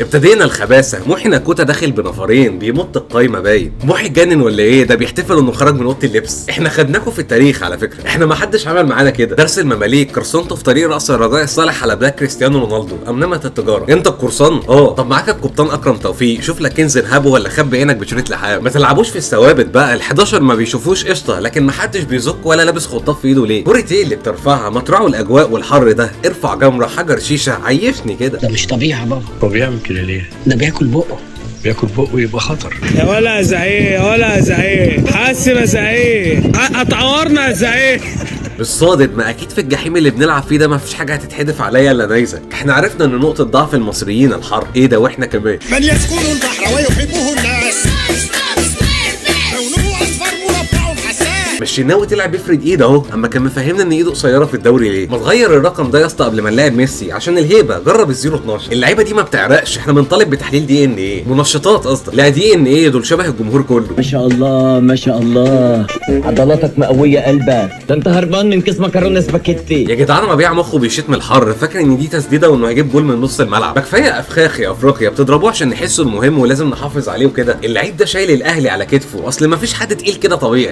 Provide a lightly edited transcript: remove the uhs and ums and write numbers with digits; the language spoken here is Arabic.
ابتدينا الخباثه. محي ناكوتا داخل بنفرين بيمط القايمه باين. محي اتجنن ولا ايه؟ ده بيحتفل انه خرج من اوضه اللبس. احنا خدناكوا في التاريخ على فكره، احنا ما حدش عمل معانا كده. درس المماليك، قرصنته في طريق راس الرجاء الصالح على بلاك كريستيانو رونالدو، ام نمت التجاره. انت القرصان؟ طب معاك القبطان اكرم توفيق، شوف لك كنز ارهابه ولا خبي عينك بشريط لحام. ما تلعبوش في الثوابت بقى. ال11 ما بيشوفوش قشطه، لكن ما حدش بيزك ولا لابس خطاف في ايده ليه؟ كورة ايه اللي بترفعها؟ ما تراعوا الاجواء والحر ده. ارفع جمره حجر شيشه عيشني كده. ده مش طبيعي يا بابا. هو بيعمل كده ليه؟ ده بياكل بقه. بياكل بقه يبقى خطر. يا ولا زعيق يا ولا زعيق، حاسب يا زعيق، هتعورنا يا زعيق. بالصادق، ما اكيد في الجحيم اللي بنلعب فيه ده ما فيش حاجه هتتحدف عليا الا نيزك. احنا عرفنا ان نقطه ضعف المصريين الحر. ايه ده واحنا كمان؟ من يسكن البحر ويحبه الناس، لونه اصفر مربع حساس. مش الشناوي طلع بيفرد ايده اهو، اما كان مفهمنا ان ايده قصيره في الدوري ليه؟ ما تغير الرقم ده يا اسطى قبل ما نلاعب ميسي عشان الهيبه. جرب ال0 12. اللعيبه دي ما بتعرقش، احنا بنطالب بتحليل دي ان ايه، منشطات قصدك. لا دي ان ايه، دول شبه الجمهور كله. ما شاء الله ما شاء الله، عضلاتك مقويه قلبك. ده انت هربان من كيس مكرونه سباكيتي يا جدعان مبيع مخه بيشيط من الحر، فاكر ان دي تسديده وانه هيجيب جول من نص الملعب. ما كفايه افخاخ يا افريقيا، بتضربوه عشان نحسه المهم ولازم نحافظ عليه وكده. اللعيب ده شايل الاهلي على كتفه، اصل ما فيش حد تقيل كده طبيعي.